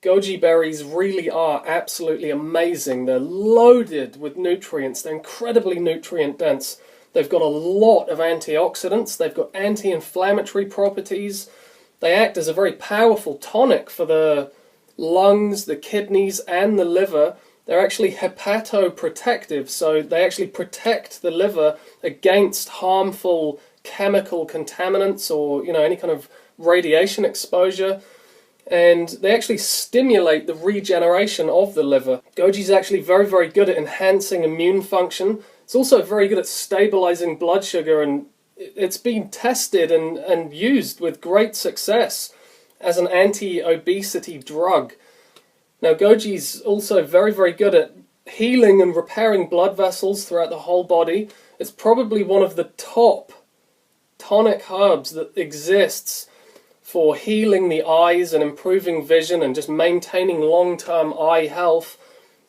Goji berries really are absolutely amazing. They're loaded with nutrients. They're incredibly nutrient dense. They've got a lot of antioxidants. They've got anti-inflammatory properties. They act as a very powerful tonic for the lungs, the kidneys, and the liver. They're actually hepatoprotective, so they actually protect the liver against harmful chemical contaminants or, any kind of radiation exposure. And they actually stimulate the regeneration of the liver. Goji is actually very, very good at enhancing immune function. It's also very good at stabilizing blood sugar, and it's been tested and used with great success as an anti-obesity drug. Now, Goji is also very, very good at healing and repairing blood vessels throughout the whole body. It's probably one of the top tonic herbs that exists for healing the eyes and improving vision and just maintaining long-term eye health.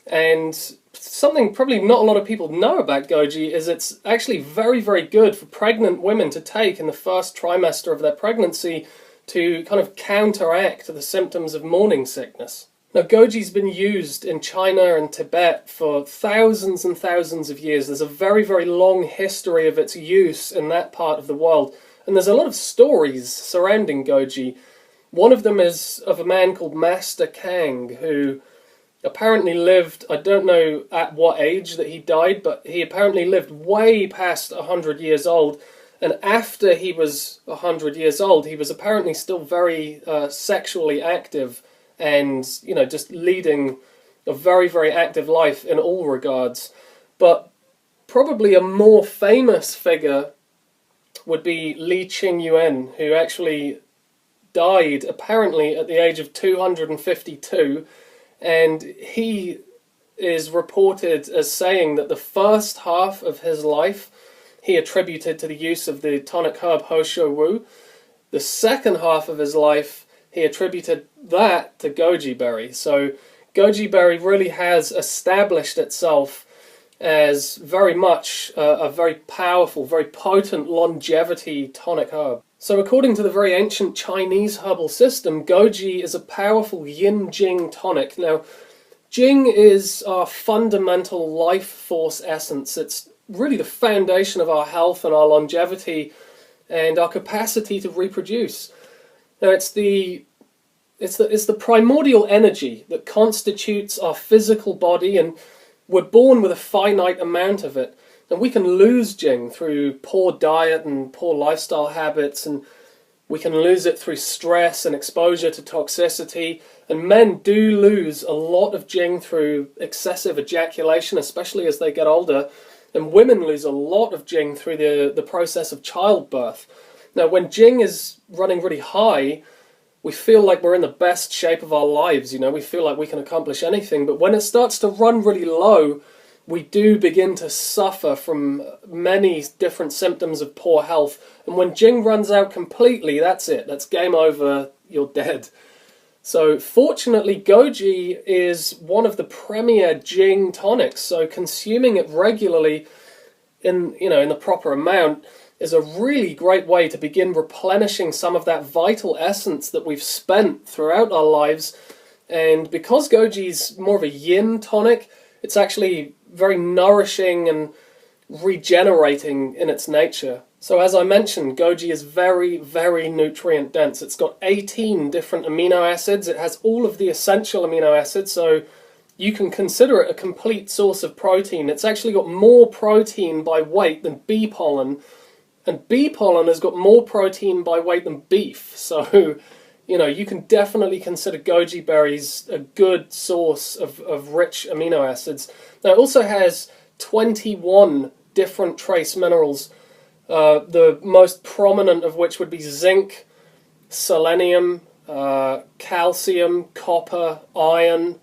And something probably not a lot of people know about Goji is it's actually very, very good for pregnant women to take in the first trimester of their pregnancy to kind of counteract the symptoms of morning sickness. Now, Goji's been used in China and Tibet for thousands and thousands of years. There's a very, very long history of its use in that part of the world. And there's a lot of stories surrounding Goji. One of them is of a man called Master Kang, who apparently lived, I don't know at what age that he died, but he apparently lived way past 100 years old. And after he was 100 years old, he was apparently still very sexually active and, just leading a very, very active life in all regards. But probably a more famous figure would be Li Qingyuan, who actually died apparently at the age of 252, and he is reported as saying that the first half of his life he attributed to the use of the tonic herb Ho Shou Wu. The second half of his life he attributed that to goji berry. So goji berry really has established itself as very much a very powerful, very potent longevity tonic herb. So according to the very ancient Chinese herbal system, goji is a powerful yin-jing tonic. Now, jing is our fundamental life force essence. It's really the foundation of our health and our longevity and our capacity to reproduce. Now, it's the primordial energy that constitutes our physical body, and we're born with a finite amount of it. And we can lose jing through poor diet and poor lifestyle habits, and we can lose it through stress and exposure to toxicity. And men do lose a lot of jing through excessive ejaculation, especially as they get older. And women lose a lot of jing through the process of childbirth. Now, when jing is running really high, we feel like we're in the best shape of our lives, we feel like we can accomplish anything. But when it starts to run really low, we do begin to suffer from many different symptoms of poor health. And when jing runs out completely, that's it. That's game over. You're dead. So fortunately, goji is one of the premier jing tonics. So consuming it regularly in the proper amount is a really great way to begin replenishing some of that vital essence that we've spent throughout our lives. And because goji is more of a yin tonic, it's actually very nourishing and regenerating in its nature. So as I mentioned, goji is very, very nutrient dense. It's got 18 different amino acids. It has all of the essential amino acids, so you can consider it a complete source of protein. It's actually got more protein by weight than bee pollen, and bee pollen has got more protein by weight than beef. So, you can definitely consider goji berries a good source of rich amino acids. Now, it also has 21 different trace minerals, the most prominent of which would be zinc, selenium, calcium, copper, iron,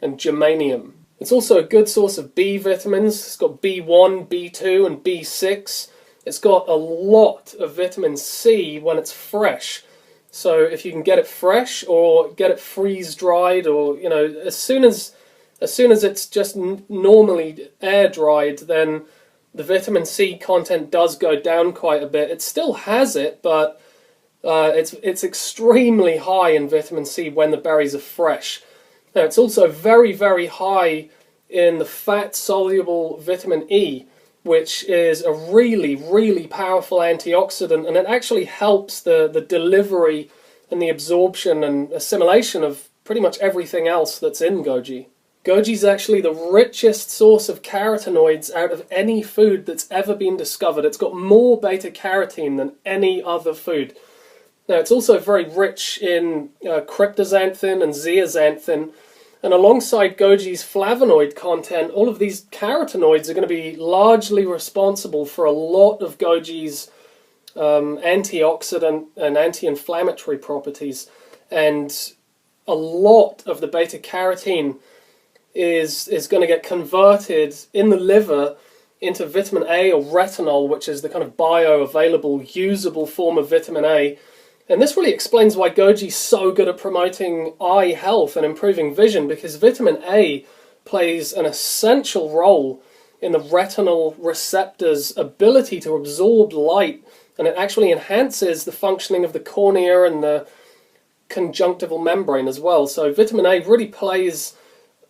and germanium. It's also a good source of B vitamins. It's got B1, B2, and B6. It's got a lot of vitamin C when it's fresh. So if you can get it fresh or get it freeze-dried, or as soon as it's just normally air-dried, then the vitamin C content does go down quite a bit. It still has it, but It's extremely high in vitamin C when the berries are fresh. Now, it's also very, very high in the fat-soluble vitamin E, which is a really, really powerful antioxidant, and it actually helps the delivery and the absorption and assimilation of pretty much everything else that's in goji. Goji is actually the richest source of carotenoids out of any food that's ever been discovered. It's got more beta-carotene than any other food. Now, it's also very rich in cryptoxanthin and zeaxanthin, and alongside goji's flavonoid content, all of these carotenoids are going to be largely responsible for a lot of goji's antioxidant and anti-inflammatory properties, and a lot of the beta-carotene is going to get converted in the liver into vitamin A or retinol, which is the kind of bioavailable, usable form of vitamin A. And this really explains why goji is so good at promoting eye health and improving vision, because vitamin A plays an essential role in the retinal receptor's ability to absorb light, and it actually enhances the functioning of the cornea and the conjunctival membrane as well. So vitamin A really plays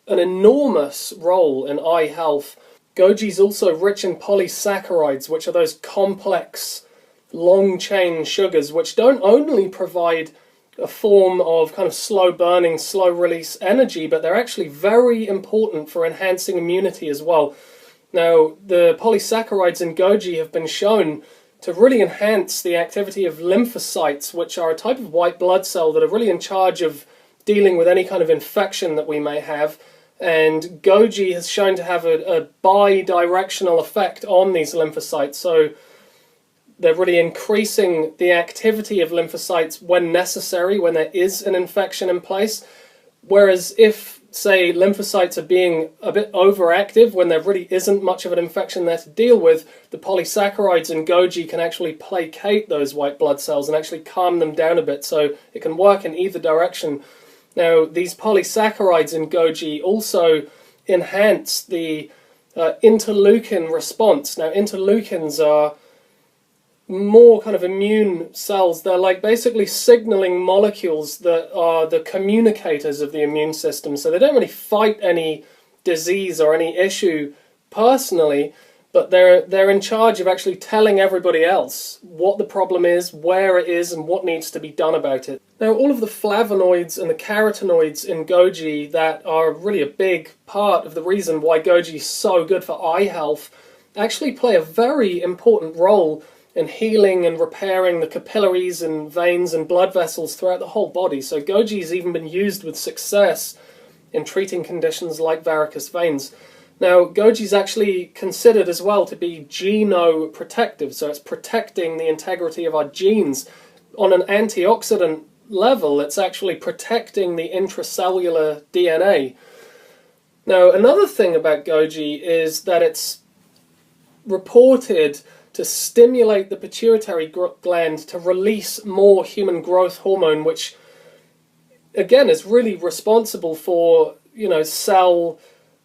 an enormous role in eye health. Goji is also rich in polysaccharides, which are those complex long-chain sugars, which don't only provide a form of kind of slow-burning, slow-release energy, but they're actually very important for enhancing immunity as well. Now, the polysaccharides in goji have been shown to really enhance the activity of lymphocytes, which are a type of white blood cell that are really in charge of dealing with any kind of infection that we may have. And goji has shown to have a bi-directional effect on these lymphocytes. So they're really increasing the activity of lymphocytes when necessary, when there is an infection in place. Whereas if, say, lymphocytes are being a bit overactive, when there really isn't much of an infection there to deal with, the polysaccharides in goji can actually placate those white blood cells and actually calm them down a bit, so it can work in either direction. Now, these polysaccharides in goji also enhance the interleukin response. Now, interleukins are more kind of immune cells. They're like basically signaling molecules that are the communicators of the immune system. So they don't really fight any disease or any issue personally, but they're in charge of actually telling everybody else what the problem is, where it is, and what needs to be done about it. Now, all of the flavonoids and the carotenoids in goji that are really a big part of the reason why goji is so good for eye health actually play a very important role in healing and repairing the capillaries and veins and blood vessels throughout the whole body. So goji has even been used with success in treating conditions like varicose veins. Now, goji is actually considered as well to be genoprotective, so it's protecting the integrity of our genes. On an antioxidant level, it's actually protecting the intracellular DNA. Now, another thing about goji is that it's reported to stimulate the pituitary gland to release more human growth hormone, which again is really responsible for, cell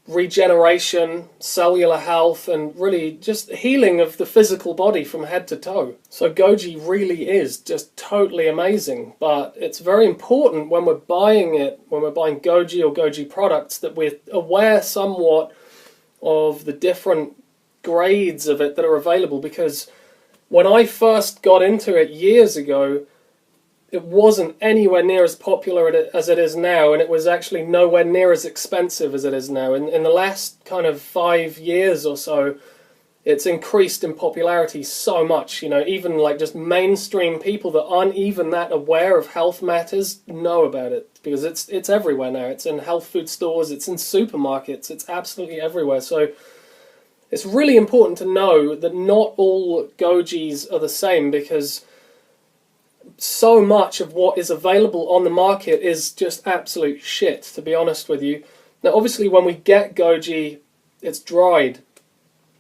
regeneration, cellular health, and really just healing of the physical body from head to toe. So goji really is just totally amazing, but it's very important when we're buying it, when we're buying goji or goji products, that we're aware somewhat of the different grades of it that are available, because when I first got into it years ago, it wasn't anywhere near as popular as it is now, and it was actually nowhere near as expensive as it is now. In the last kind of 5 years or so, it's increased in popularity so much. Even like just mainstream people that aren't even that aware of health matters know about it, because it's everywhere now. It's in health food stores, it's in supermarkets, it's absolutely everywhere. So it's really important to know that not all gojis are the same, because so much of what is available on the market is just absolute shit, to be honest with you. Now, obviously, when we get goji, it's dried.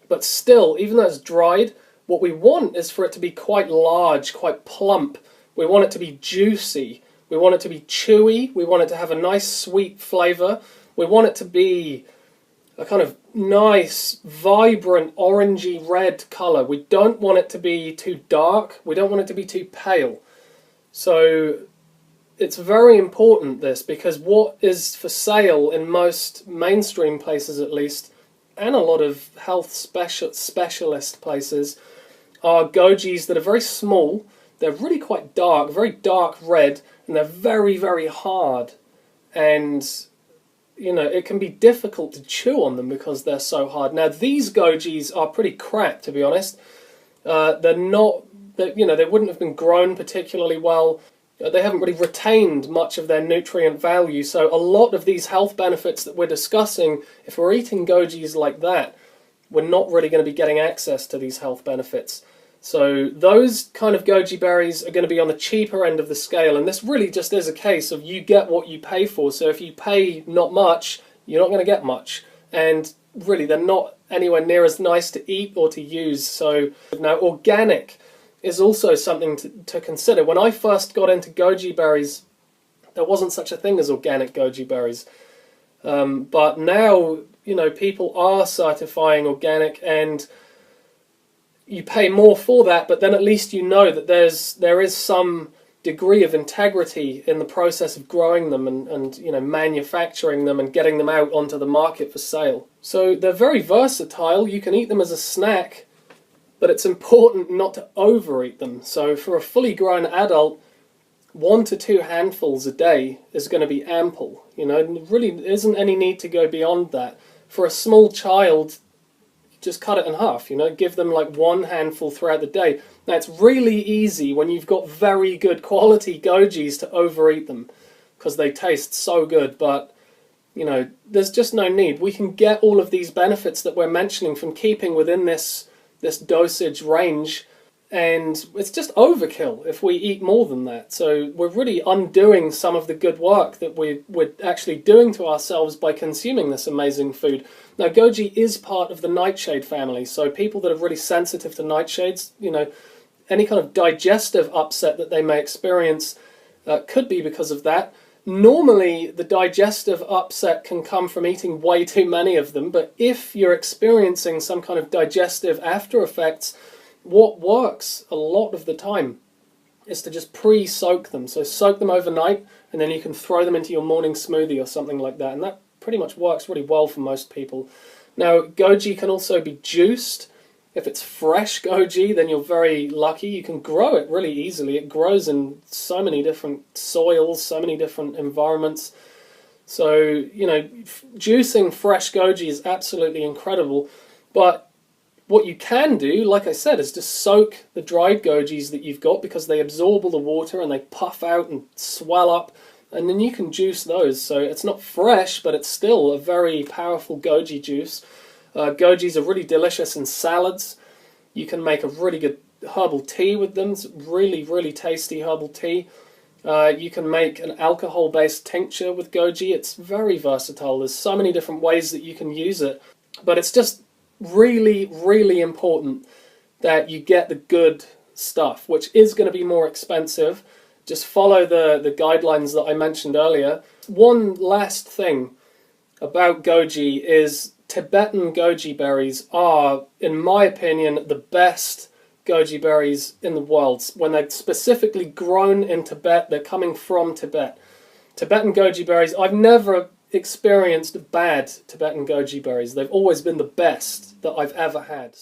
But still, even though it's dried, what we want is for it to be quite large, quite plump. We want it to be juicy. We want it to be chewy. We want it to have a nice sweet flavour. We want it to be a kind of nice, vibrant, orangey red colour. We don't want it to be too dark. We don't want it to be too pale. So it's very important, this, because what is for sale in most mainstream places at least, and a lot of health specialist places, are gojis that are very small. They're really quite dark, very dark red, and they're very, very hard. And, you know, it can be difficult to chew on them because they're so hard. Now, these gojis are pretty crap, to be honest. They're not, you know, they wouldn't have been grown particularly well. They haven't really retained much of their nutrient value. So a lot of these health benefits that we're discussing, if we're eating gojis like that, we're not really going to be getting access to these health benefits. So those kind of goji berries are going to be on the cheaper end of the scale, and this really just is a case of you get what you pay for. So if you pay not much, you're not going to get much, and really they're not anywhere near as nice to eat or to use. So now organic is also something to consider. When I first got into goji berries, there wasn't such a thing as organic goji berries, but now, you know, people are certifying organic, and you pay more for that, but then at least you know that there is some degree of integrity in the process of growing them and you know, manufacturing them and getting them out onto the market for sale. So they're very versatile. You can eat them as a snack, but it's important not to overeat them. So for a fully grown adult, 1 to 2 handfuls a day is going to be ample. You know, there really isn't any need to go beyond that. For a small child, just cut it in half, you know, give them like 1 handful throughout the day. Now, it's really easy when you've got very good quality gojis to overeat them because they taste so good, but, you know, there's just no need. We can get all of these benefits that we're mentioning from keeping within this dosage range, and it's just overkill if we eat more than that. So we're really undoing some of the good work that we're actually doing to ourselves by consuming this amazing food. Now, goji is part of the nightshade family, so people that are really sensitive to nightshades, you know, any kind of digestive upset that they may experience could be because of that. Normally, the digestive upset can come from eating way too many of them, but if you're experiencing some kind of digestive after effects, what works a lot of the time is to just pre-soak them. So soak them overnight, and then you can throw them into your morning smoothie or something like that, and that pretty much works really well for most people. Now, goji can also be juiced. If it's fresh goji, then you're very lucky. You can grow it really easily. It grows in so many different soils, so many different environments. So, you know, juicing fresh goji is absolutely incredible. But what you can do, like I said, is just soak the dried gojis that you've got, because they absorb all the water and they puff out and swell up, and then you can juice those. So it's not fresh, but it's still a very powerful goji juice. Gojis are really delicious in salads. You can make a really good herbal tea with them. It's really, really tasty herbal tea. You can make an alcohol-based tincture with goji. It's very versatile. There's so many different ways that you can use it. But it's just really, really important that you get the good stuff, which is going to be more expensive. Just follow the guidelines that I mentioned earlier. One last thing about goji is Tibetan goji berries are, in my opinion, the best goji berries in the world. When they're specifically grown in Tibet, they're coming from Tibet. Tibetan goji berries, I've never experienced bad Tibetan goji berries. They've always been the best that I've ever had.